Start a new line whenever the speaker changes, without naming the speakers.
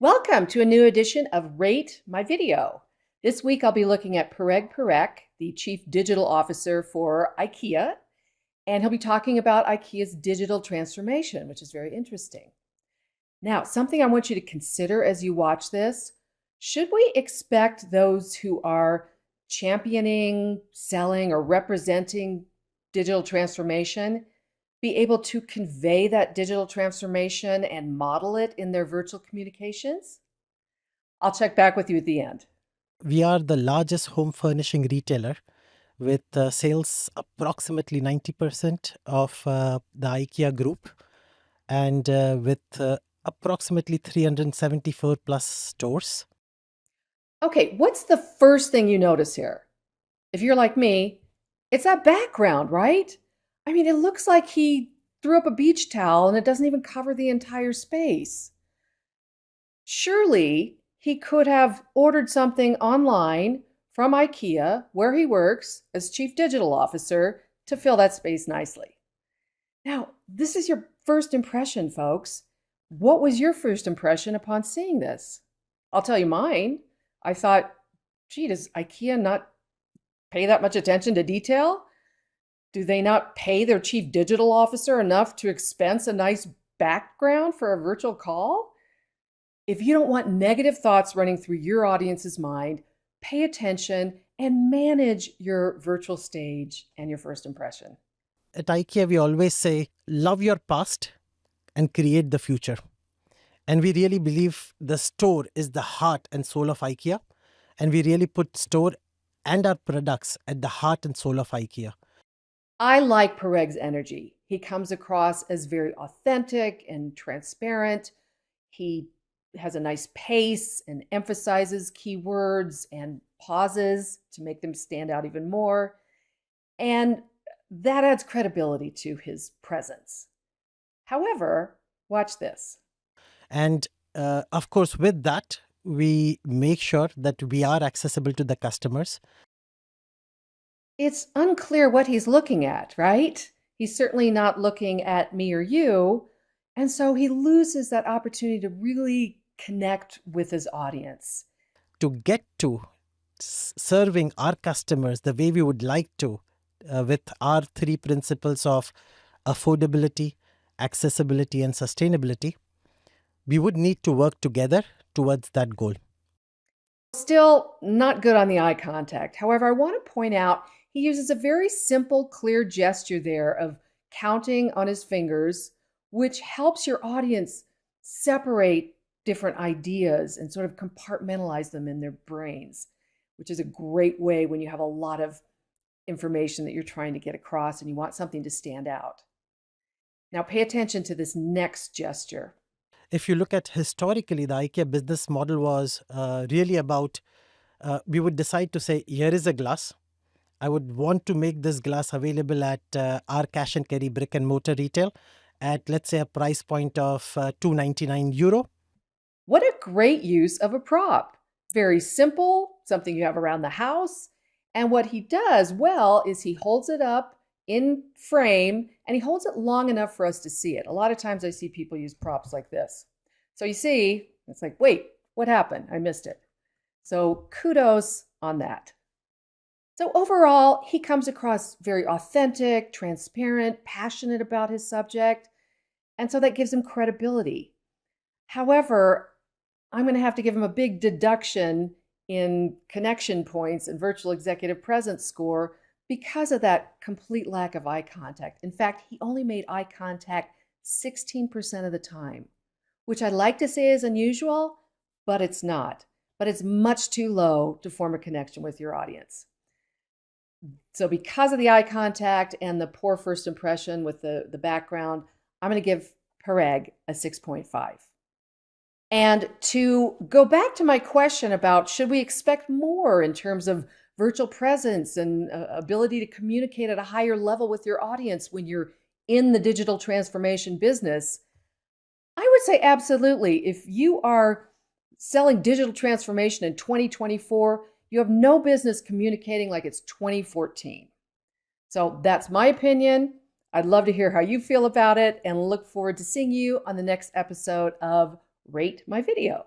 Welcome to a new edition of Rate My Video. This week I'll be looking at Parag Parikh, the Chief Digital Officer for IKEA, and he'll be talking about IKEA's digital transformation, which is very interesting. Now, something I want you to consider as you watch this, should we expect those who are championing, selling, or representing digital transformation be able to convey that digital transformation and model it in their virtual communications? I'll check back with you at the end.
We are the largest home furnishing retailer with sales approximately 90% of the IKEA group and with approximately 374 plus stores.
Okay, what's the first thing you notice here? If you're like me, it's that background, right? I mean, it looks like he threw up a beach towel and it doesn't even cover the entire space. Surely he could have ordered something online from IKEA, where he works as Chief Digital Officer, to fill that space nicely. Now, this is your first impression, folks. What was your first impression upon seeing this? I'll tell you mine. I thought, gee, does IKEA not pay that much attention to detail? Do they not pay their chief digital officer enough to expense a nice background for a virtual call? If you don't want negative thoughts running through your audience's mind, pay attention and manage your virtual stage and your first impression.
At IKEA, we always say, love your past and create the future. And we really believe the store is the heart and soul of IKEA. And we really put store and our products at the heart and soul of IKEA.
I like Pareg's energy. He comes across as very authentic and transparent. He has a nice pace and emphasizes keywords and pauses to make them stand out even more. And that adds credibility to his presence. However, watch this.
And of course, with that, we make sure that we are accessible to the customers.
It's unclear what he's looking at, right? He's certainly not looking at me or you. And so he loses that opportunity to really connect with his audience.
To get to serving our customers the way we would like to, with our three principles of affordability, accessibility, and sustainability, we would need to work together towards that goal.
Still not good on the eye contact. However, I want to point out he uses a very simple, clear gesture there of counting on his fingers, which helps your audience separate different ideas and sort of compartmentalize them in their brains, which is a great way when you have a lot of information that you're trying to get across and you want something to stand out. Now pay attention to this next gesture.
If you look at historically, the IKEA business model was really about, we would decide to say, here is a glass. I would want to make this glass available at our cash and carry brick and mortar retail at, let's say, a price point of €299.
What a great use of a prop. Very simple, something you have around the house. And what he does well is he holds it up in frame and he holds it long enough for us to see it. A lot of times I see people use props like this. So you see, it's like, wait, what happened? I missed it. So kudos on that. So overall, he comes across very authentic, transparent, passionate about his subject. And so that gives him credibility. However, I'm going to have to give him a big deduction in connection points and virtual executive presence score because of that complete lack of eye contact. In fact, he only made eye contact 16% of the time, which I like to say is unusual, but it's not. But it's much too low to form a connection with your audience. So because of the eye contact and the poor first impression with the background, I'm going to give Parag a 6.5. And to go back to my question about should we expect more in terms of virtual presence and ability to communicate at a higher level with your audience when you're in the digital transformation business, I would say absolutely. If you are selling digital transformation in 2024, you have no business communicating like it's 2014. So that's my opinion. I'd love to hear how you feel about it and look forward to seeing you on the next episode of Rate My Video.